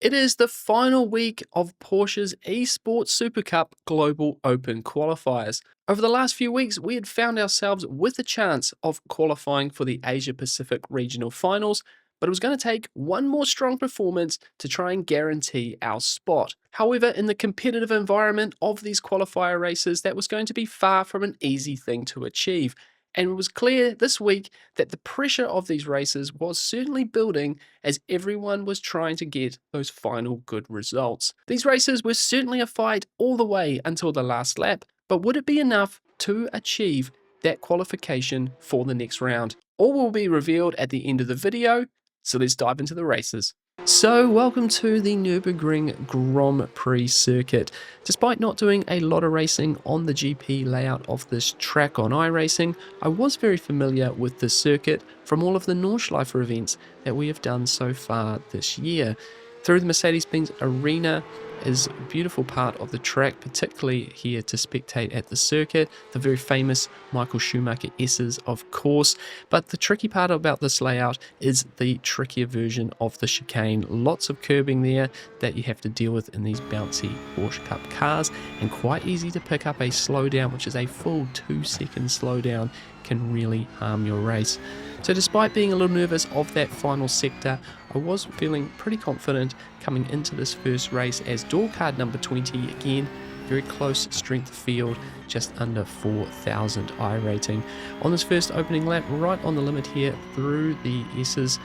It is the final week of Porsche's Esports SuperCup Global Open Qualifiers. Over the last few weeks, we had found ourselves with a chance of qualifying for the Asia Pacific Regional Finals, but it was going to take one more strong performance to try and guarantee our spot. However, in the competitive environment of these qualifier races, that was going to be far from an easy thing to achieve. And it was clear this week that the pressure of these races was certainly building as everyone was trying to get those final good results. These races were certainly a fight all the way until the last lap, but would it be enough to achieve that qualification for the next round? All will be revealed at the end of the video, so let's dive into the races. So welcome to the Nürburgring Grand Prix circuit. Despite not doing a lot of racing on the GP layout of this track on iRacing, I was very familiar with the circuit from all of the Nordschleife events that we have done so far this year. Through the Mercedes-Benz Arena is a beautiful part of the track, particularly here to spectate at the circuit. The very famous Michael Schumacher S's, of course. But the tricky part about this layout is the trickier version of the chicane. Lots of curbing there that you have to deal with in these bouncy Porsche Cup cars, and quite easy to pick up a slowdown, which is a full 2-second slowdown, can really harm your race. So despite being a little nervous of that final sector, I was feeling pretty confident coming into this first race as door card number 20, again, very close strength field, just under 4,000 I rating. On this first opening lap, right on the limit here through the S's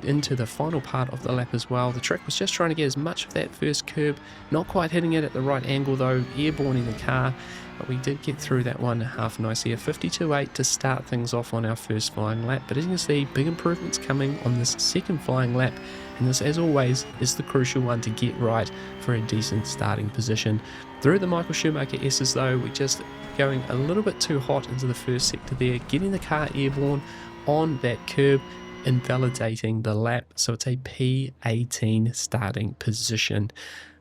into the final part of the lap as well. The Trak was just trying to get as much of that first curb, not quite hitting it at the right angle though, airborning the car, but we did get through that one half nicely. A 52.8 to start things off on our first flying lap, but as you can see, big improvements coming on this second flying lap, and this, as always, is the crucial one to get right for a decent starting position. Through the Michael Schumacher S's though, we're just going a little bit too hot into the first sector there, getting the car airborne on that curb, invalidating the lap, so it's a P18 starting position.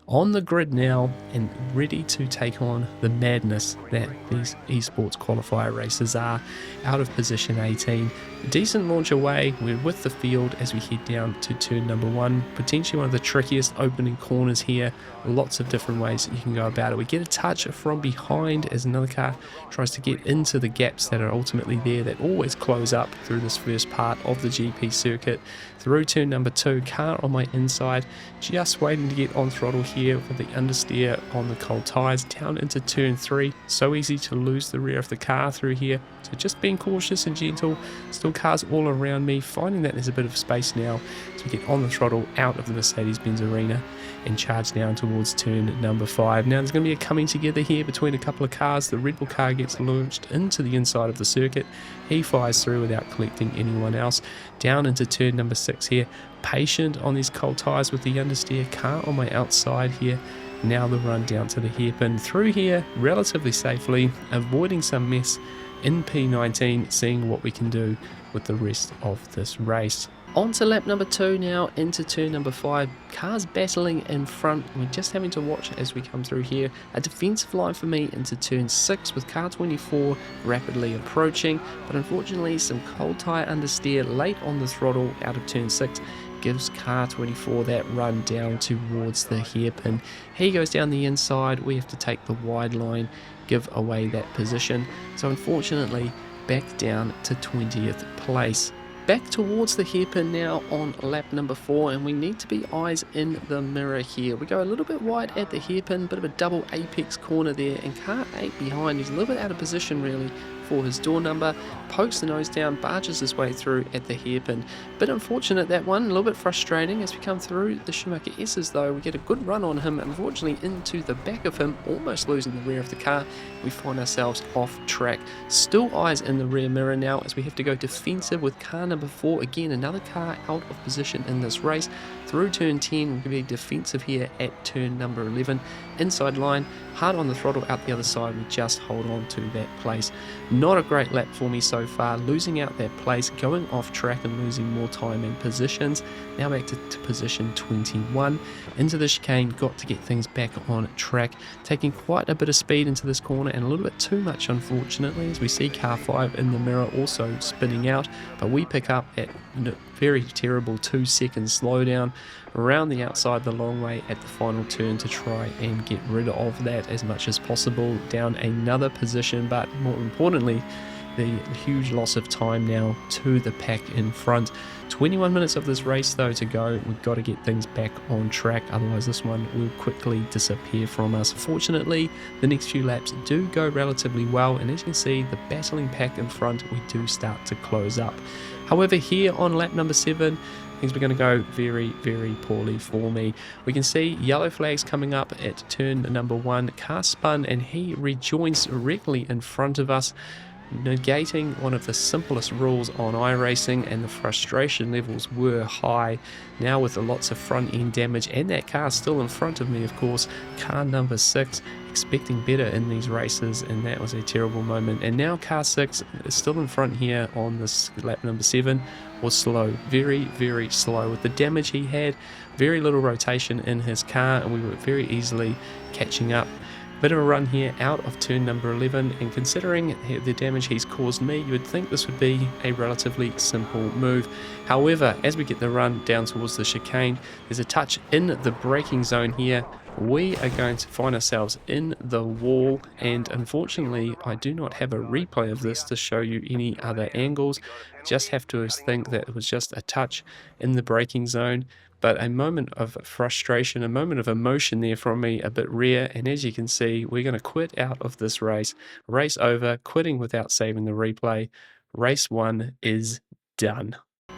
On the grid now and ready to take on the madness that these esports qualifier races are. Out of position 18, a decent launch away. We're with the field as we head down to turn number 1, potentially one of the trickiest opening corners here. Lots of different ways that you can go about it. We get a touch from behind as another car tries to get into the gaps that are ultimately there, that always close up through this first part of the GP circuit. Through turn number 2, car on my inside, just waiting to get on throttle here with the understeer on the cold tyres, down into turn 3. So easy to lose the rear of the car through here, so just being cautious and gentle. Still cars all around me, finding that there's a bit of space now to get on the throttle out of the Mercedes-Benz Arena and charge down towards turn number 5. Now there's going to be a coming together here between a couple of cars. The Red Bull car gets launched into the inside of the circuit. He fires through without collecting anyone else. Down into turn number 6 here. Patient on these cold tyres with the understeer, car on my outside here. Now the run down to the hairpin. Through here relatively safely, avoiding some mess in P19, seeing what we can do with the rest of this race. On to lap number 2 now, into turn number 5. Cars battling in front. We're just having to watch as we come through here. A defensive line for me into turn 6 with car 24 rapidly approaching, but unfortunately some cold tyre understeer late on the throttle out of turn 6 gives car 24 that run down towards the hairpin. He goes down the inside. We have to take the wide line, give away that position. So unfortunately, back down to 20th place. Back towards the hairpin now on lap number 4, and we need to be eyes in the mirror here. We go a little bit wide at the hairpin, bit of a double apex corner there, and car 8 behind, he's a little bit out of position really for his door number, pokes the nose down, barges his way through at the hairpin. Bit unfortunate that one, a little bit frustrating as we come through the Schumacher S's though. We get a good run on him, unfortunately into the back of him, almost losing the rear of the car. We find ourselves off track. Still eyes in the rear mirror now as we have to go defensive with car number 4. Again, another car out of position in this race. Through turn 10, we're going to be defensive here at turn number 11. Inside line, hard on the throttle out the other side. We just hold on to that place. Not a great lap for me so far, losing out that place, going off track and losing more time and positions. Now back to position 21. Into the chicane, got to get things back on track, taking quite a bit of speed into this corner and a little bit too much unfortunately, as we see car 5 in the mirror also spinning out, but we pick up at very terrible 2-second slowdown around the outside the long way at the final turn to try and get rid of that as much as possible, down another position, but more importantly, the huge loss of time now to the pack in front. 21 minutes of this race though to go. We've got to get things back on track, otherwise this one will quickly disappear from us. Fortunately, the next few laps do go relatively well, and as you can see, the battling pack in front, we do start to close up. However, here on lap number 7, things were going to go very, very poorly for me. We can see yellow flags coming up at turn number 1. Car spun and he rejoins directly in front of us, negating one of the simplest rules on iRacing, and the frustration levels were high. Now with lots of front end damage and that car still in front of me, of course, car number 6, expecting better in these races, and that was a terrible moment. And now car 6 is still in front here on this lap number 7, was slow, very, very slow. With the damage he had, very little rotation in his car, and we were very easily catching up. Bit of a run here out of turn number 11, and considering the damage he's caused me, you would think this would be a relatively simple move. However, as we get the run down towards the chicane, there's a touch in the braking zone here. We are going to find ourselves in the wall, and unfortunately I do not have a replay of this to show you any other angles. Just have to think that it was just a touch in the braking zone. But a moment of frustration, a moment of emotion there from me, a bit rare. And as you can see, we're going to quit out of this race. Race over, quitting without saving the replay. Race 1 is done.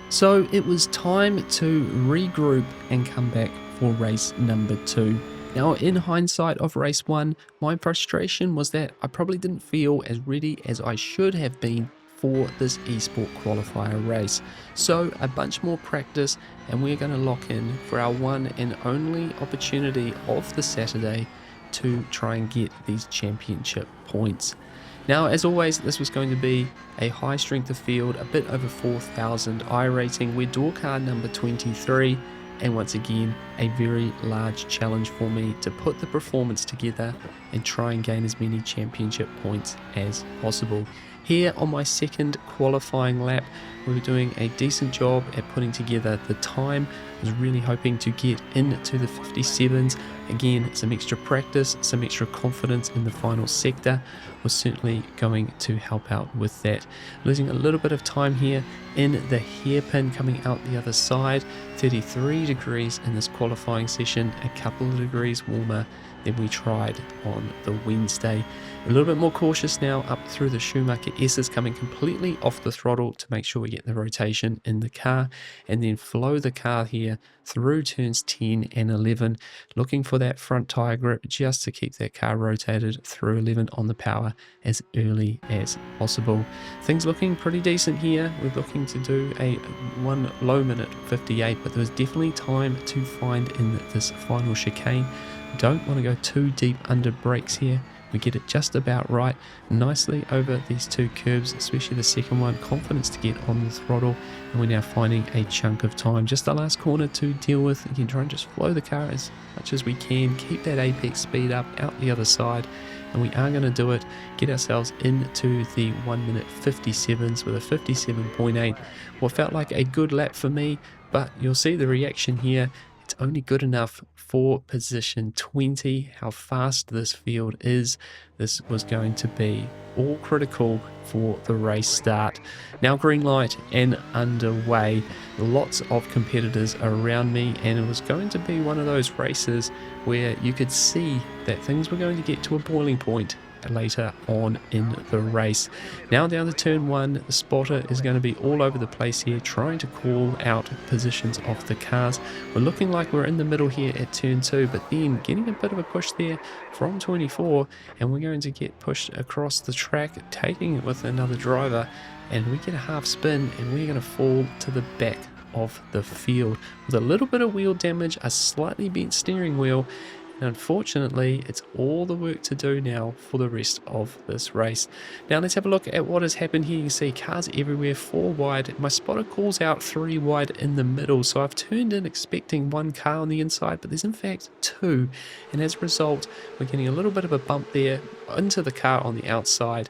So it was time to regroup and come back for race number 2. Now, in hindsight of race 1, my frustration was that I probably didn't feel as ready as I should have been for this Esport qualifier race. So a bunch more practice, and we're going to lock in for our one and only opportunity of the Saturday to try and get these championship points. Now, as always, this was going to be a high strength of field, a bit over 4,000 I rating. We're door car number 23, and once again, a very large challenge for me to put the performance together and try and gain as many championship points as possible. Here on my second qualifying lap, we were doing a decent job at putting together the time. I was really hoping to get into the 57s. Again, some extra practice, some extra confidence in the final sector was certainly going to help out with that. Losing a little bit of time here in the hairpin coming out the other side. 33 degrees in this qualifying session, a couple of degrees warmer than we tried on the Wednesday. A little bit more cautious now up through the Schumacher S's, coming completely off the throttle to make sure we get the rotation in the car, and then flow the car here through turns 10 and 11, looking for that front tire grip just to keep that car rotated through 11 on the power as early as possible. Things looking pretty decent here. We're looking to do a one low minute 58, but there was definitely time to find in this final chicane. Don't want to go too deep under brakes here. We get it just about right, nicely over these two curbs, especially the second one. Confidence to get on the throttle, and we're now finding a chunk of time. Just the last corner to deal with. Again, try and just flow the car as much as we can, keep that apex speed up out the other side, and we are going to do it. Get ourselves into the 1 minute 57s with a 57.8. What felt like a good lap for me, but you'll see the reaction here. It's only good enough for position 20. How fast this field is. This was going to be all critical for the race start. Now green light and underway. Lots of competitors around me, and it was going to be one of those races where you could see that things were going to get to a boiling point later on in the race. Now down to turn 1, the spotter is going to be all over the place here, trying to call out positions of the cars. We're looking like we're in the middle here at turn 2, but then getting a bit of a push there from 24, and we're going to get pushed across the track, taking it with another driver, and we get a half spin, and we're going to fall to the back of the field with a little bit of wheel damage, a slightly bent steering wheel. And unfortunately, it's all the work to do now for the rest of this race. Now let's have a look at what has happened here. You can see cars everywhere, 4 wide. My spotter calls out 3 wide in the middle. So I've turned in expecting 1 car on the inside, but there's in fact 2. And as a result, we're getting a little bit of a bump there into the car on the outside.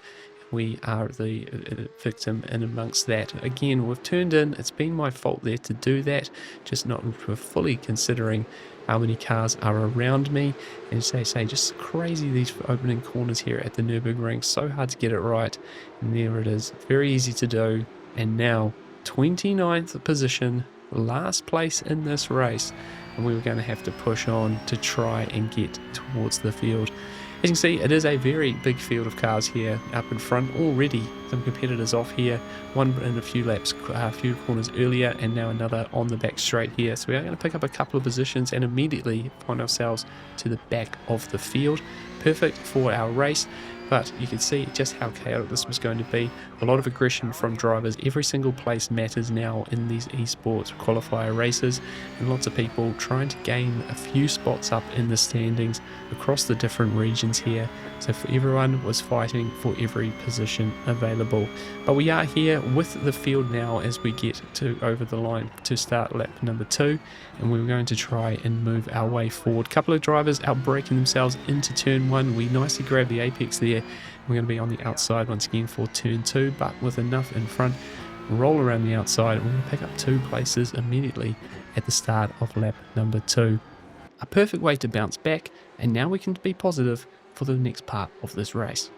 we are the victim in amongst that. Again, we've turned in, it's been my fault there to do that, just not fully considering how many cars are around me. And as they say, just crazy these opening corners here at the Nürburgring, so hard to get it right. And there it is, very easy to do. And now 29th position, last place in this race, and we were going to have to push on to try and get towards the field. As you can see, it is a very big field of cars here up in front already. Some competitors off here, one in a few laps, a few corners earlier, and now another on the back straight here. So we are going to pick up a couple of positions and immediately find ourselves to the back of the field. Perfect for our race. But you can see just how chaotic this was going to be. A lot of aggression from drivers. Every single place matters now in these esports qualifier races, and lots of people trying to gain a few spots up in the standings across the different regions here. So for everyone was fighting for every position available. But we are here with the field now as we get to over the line to start lap number 2, and we're going to try and move our way forward. Couple of drivers out braking themselves into turn 1. We nicely grab the apex there. We're going to be on the outside once again for turn 2, but with enough in front, roll around the outside, and we're going to pick up 2 places immediately at the start of lap number 2. A perfect way to bounce back, and now we can be positive for the next part of this race.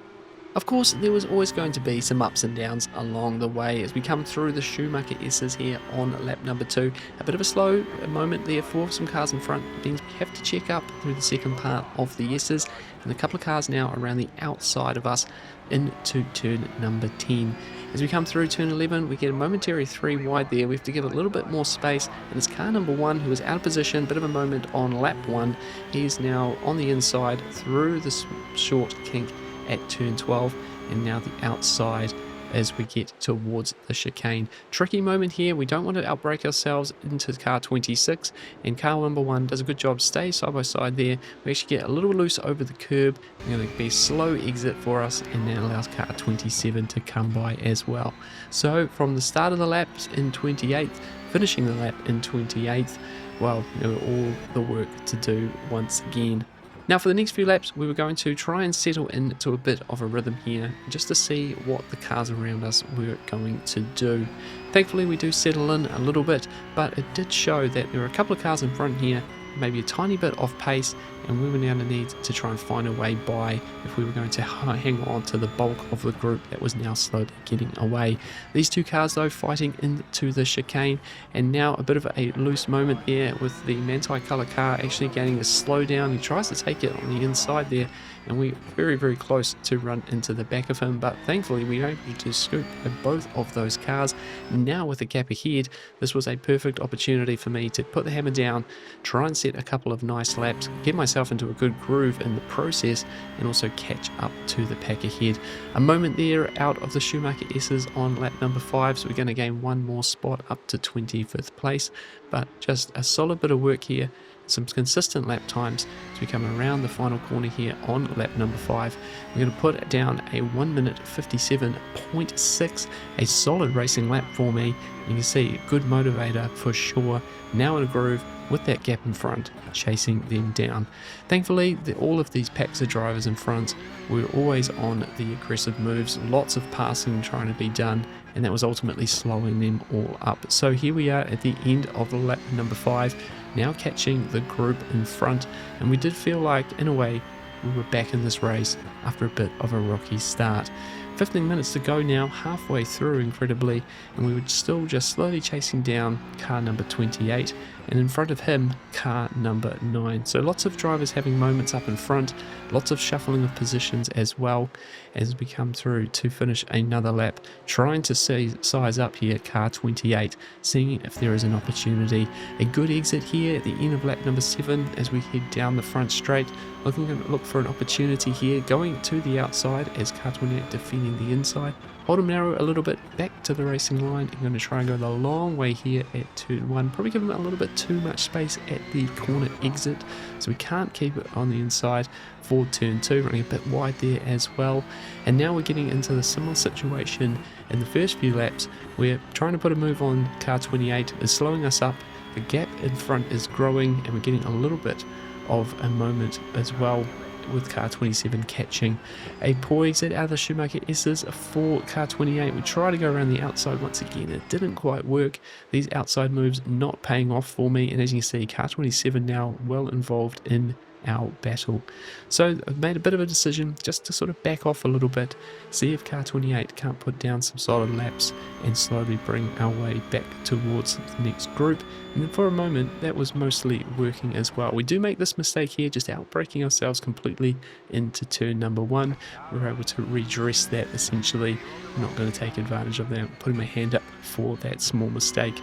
Of course, there was always going to be some ups and downs along the way as we come through the Schumacher S's here on lap number 2. A bit of a slow moment there for some cars in front. Means we have to check up through the second part of the S's, and a couple of cars now around the outside of us into turn number 10. As we come through turn 11, we get a momentary 3 wide there. We have to give a little bit more space, and it's car number 1 who is out of position. Bit of a moment on lap 1. He's now on the inside through the short kink at turn 12, and now the outside as we get towards the chicane. Tricky moment here. We don't want to outbrake ourselves into car 26, and car number 1 does a good job. Stay side by side there. We actually get a little loose over the curb. It's going to be a slow exit for us, and that allows car 27 to come by as well. So from the start of the laps in 28th, finishing the lap in 28th, well, all the work to do once again. Now for the next few laps, we were going to try and settle into a bit of a rhythm here, just to see what the cars around us were going to do. Thankfully we do settle in a little bit, but it did show that there were a couple of cars in front here, maybe a tiny bit off pace, and we were now going to need to try and find a way by if we were going to hang on to the bulk of the group that was now slowly getting away. These 2 cars though fighting into the chicane, and now a bit of a loose moment there with the Manti colour car actually gaining a slowdown. He tries to take it on the inside there, and we're very, very close to run into the back of him, but thankfully we were able to scoop both of those cars. Now with the gap ahead, this was a perfect opportunity for me to put the hammer down, try and set a couple of nice laps, get myself into a good groove in the process, and also catch up to the pack ahead. A moment there out of the Schumacher S's on lap number 5, so we're going to gain 1 more spot up to 25th place, but just a solid bit of work here, some consistent lap times as we come around the final corner here on lap number 5. We're going to put down a 1 minute 57.6, a solid racing lap for me. You can see good motivator for sure. Now in a groove with that gap in front, chasing them down. Thankfully, all of these packs of drivers in front were always on the aggressive moves, lots of passing trying to be done, and that was ultimately slowing them all up. So here we are at the end of lap number 5, now catching the group in front, and we did feel like, in a way, we were back in this race after a bit of a rocky start. 15 minutes to go now, halfway through incredibly, and we were still just slowly chasing down car number 28, and in front of him, car number 9. So lots of drivers having moments up in front, lots of shuffling of positions as well as we come through to finish another lap, trying to size up here car 28, seeing if there is an opportunity. A good exit here at the end of lap number 7 as we head down the front straight, looking to look for an opportunity here, going to the outside as car 28 defending the inside. Hold them narrow a little bit back to the racing line. I'm going to try and go the long way here at turn 1. Probably give them a little bit too much space at the corner exit, so we can't keep it on the inside for turn 2, running a bit wide there as well. And now we're getting into the similar situation in the first few laps. We're trying to put a move on car 28, is slowing us up. The gap in front is growing, and we're getting a little bit of a moment as well with car 27 catching a poise at other Schumacher S's for car 28. We try to go around the outside once again. It didn't quite work. These outside moves not paying off for me, and as you can see, car 27 now well involved in our battle. So I've made a bit of a decision just to sort of back off a little bit, see if car 28 can't put down some solid laps and slowly bring our way back towards the next group. And then for a moment that was mostly working as well. We do make this mistake here, just outbraking ourselves completely into turn number 1. We're able to redress that essentially. I'm not going to take advantage of that. I'm putting my hand up for that small mistake.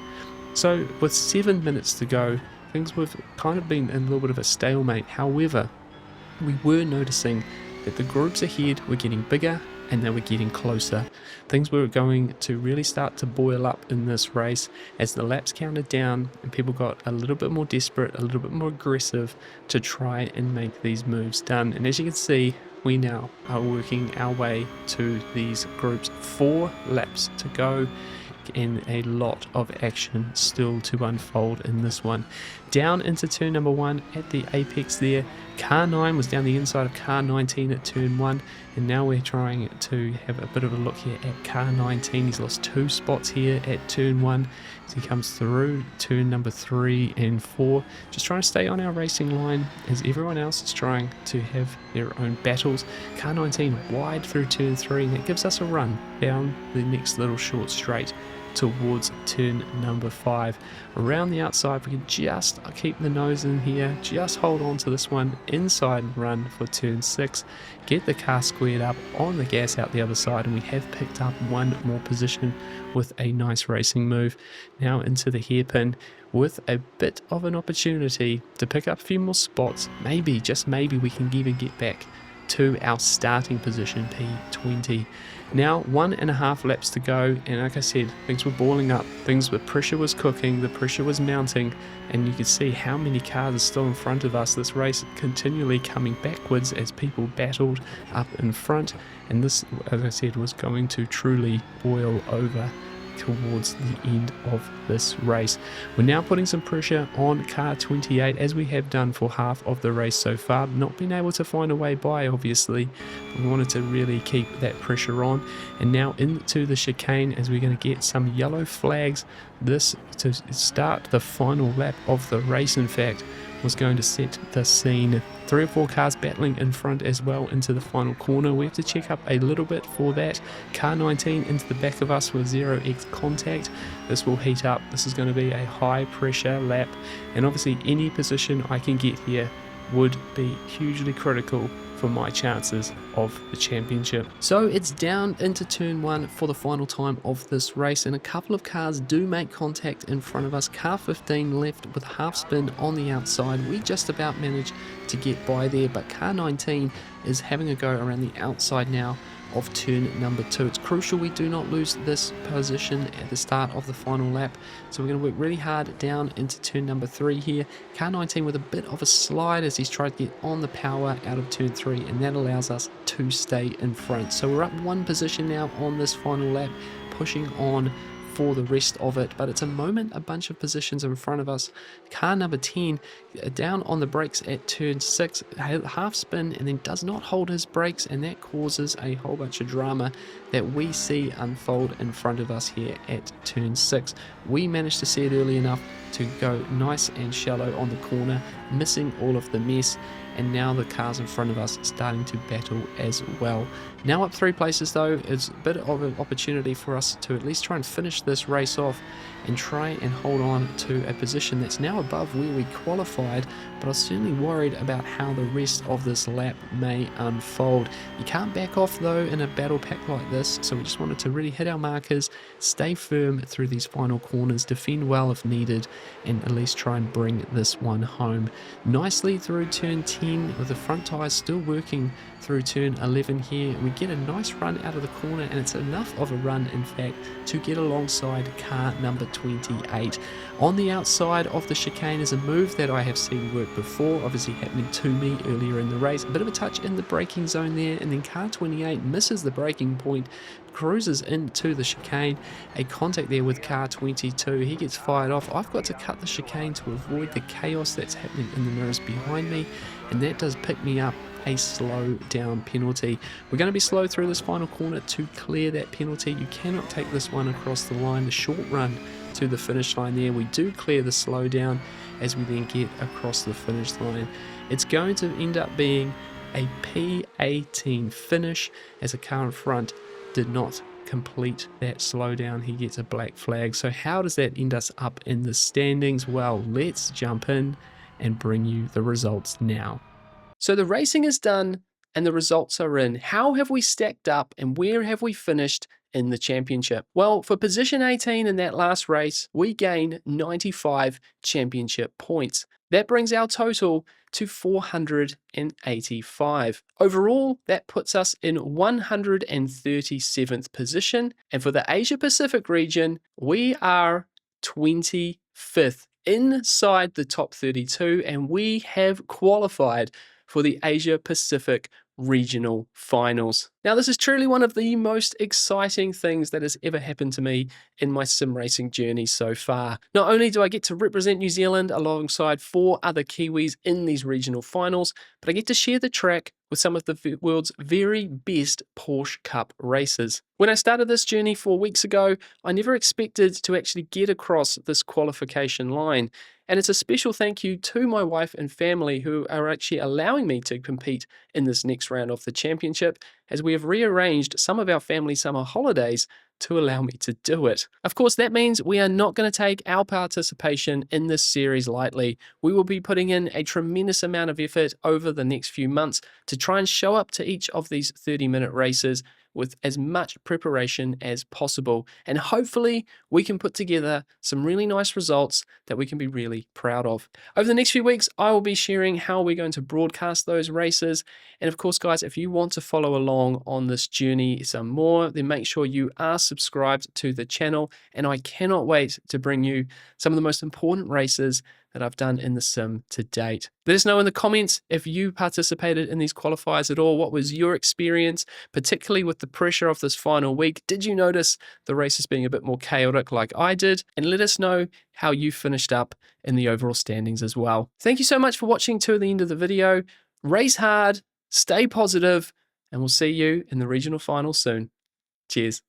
So with 7 minutes to go, things have kind of been in a little bit of a stalemate. However, we were noticing that the groups ahead were getting bigger and they were getting closer. Things were going to really start to boil up in this race as the laps counted down and people got a little bit more desperate, a little bit more aggressive to try and make these moves done. And as you can see, we now are working our way to these groups. 4 laps to go, and a lot of action still to unfold in this one. Down into turn number 1 at the apex there, car 9 was down the inside of car 19 at turn 1, and now we're trying to have a bit of a look here at car 19. He's lost 2 spots here at turn 1 as he comes through turn number 3 and 4, just trying to stay on our racing line as everyone else is trying to have their own battles. Car 19 wide through turn 3, and that gives us a run down the next little short straight towards turn number 5. Around the outside, we can just keep the nose in here, just hold on to this one, inside run for turn 6, get the car squared up on the gas out the other side, and we have picked up 1 more position with a nice racing move. Now into the hairpin with a bit of an opportunity to pick up a few more spots. Maybe, just maybe, we can even get back to our starting position, P20. Now 1.5 laps to go, and like I said, things were boiling up, the pressure was cooking, the pressure was mounting, and you could see how many cars are still in front of us. This race continually coming backwards as people battled up in front, and this, as I said, was going to truly boil over towards the end of this race. We're now putting some pressure on car 28 as we have done for half of the race so far. Not been able to find a way by, obviously. We wanted to really keep that pressure on, and now into the chicane as we're going to get some yellow flags. This to start the final lap of the race, in fact, was going to set the scene. 3 or 4 cars battling in front as well into the final corner. We have to check up a little bit for that. Car 19 into the back of us with 0x contact. This will heat up. This is going to be a high pressure lap, and obviously any position I can get here would be hugely critical for my chances of the championship. So it's down into turn 1 for the final time of this race, and a couple of cars do make contact in front of us. Car 15 left with half spin on the outside. We just about managed to get by there, but car 19 is having a go around the outside now of turn number 2. It's crucial we do not lose this position at the start of the final lap, so we're going to work really hard down into turn number 3 here. Car 19 with a bit of a slide as he's tried to get on the power out of turn 3, and that allows us to stay in front. So we're up 1 position now on this final lap, pushing on for the rest of it, but it's a bunch of positions in front of us. Car number 10 down on the brakes at turn 6, half spin, and then does not hold his brakes, and that causes a whole bunch of drama that we see unfold in front of us here at turn 6. We managed to see it early enough to go nice and shallow on the corner, missing all of the mess, and now the cars in front of us starting to battle as well. Now up 3 places though, it's a bit of an opportunity for us to at least try and finish this race off and try and hold on to a position that's now above where we qualified, but I was certainly worried about how the rest of this lap may unfold. You can't back off though in a battle pack like this, so we just wanted to really hit our markers, stay firm through these final corners, defend well if needed, and at least try and bring this one home. Nicely through turn 10 with the front tyres still working through turn 11 here. We get a nice run out of the corner, and it's enough of a run in fact to get alongside car number 28. On the outside of the chicane is a move that I have seen work before, obviously happening to me earlier in the race. A bit of a touch in the braking zone there, and then car 28 misses the braking point, cruises into the chicane, a contact there with car 22. He gets fired off. I've got to cut the chicane to avoid the chaos that's happening in the mirrors behind me, and and that does pick me up a slow down penalty. We're going to be slow through this final corner to clear that penalty. You cannot take this one across the line, the short run to the finish line there. We do clear the slow down as we then get across the finish line. It's going to end up being a P18 finish, as a car in front did not complete that slowdown. He gets a black flag. So how does that end us up in the standings? Well, let's jump in and bring you the results now. So the racing is done and the results are in. How have we stacked up and where have we finished in the championship? Well, for position 18 in that last race, we gained 95 championship points. That brings our total to 485. Overall, that puts us in 137th position. And for the Asia Pacific region, we are 25th inside the top 32, and we have qualified for the Asia Pacific Regional Finals. Now, this is truly one of the most exciting things that has ever happened to me in my sim racing journey so far. Not only do I get to represent New Zealand alongside 4 other Kiwis in these regional finals, but I get to share the track with some of the world's very best Porsche Cup racers. When I started this journey 4 weeks ago, I never expected to actually get across this qualification line. And it's a special thank you to my wife and family who are actually allowing me to compete in this next round of the championship, as we have rearranged some of our family summer holidays to allow me to do it. Of course, that means we are not going to take our participation in this series lightly. We will be putting in a tremendous amount of effort over the next few months to try and show up to each of these 30-minute races with as much preparation as possible. And hopefully we can put together some really nice results that we can be really proud of. Over the next few weeks, I will be sharing how we're going to broadcast those races. And of course, guys, if you want to follow along on this journey some more, then make sure you are subscribed to the channel. And I cannot wait to bring you some of the most important races that I've done in the sim to date. Let us know in the comments if you participated in these qualifiers at all. What was your experience, particularly with the pressure of this final week? Did you notice the races being a bit more chaotic like I did? And let us know how you finished up in the overall standings as well. Thank you so much for watching to the end of the video. Race hard, stay positive, and we'll see you in the regional final soon. Cheers.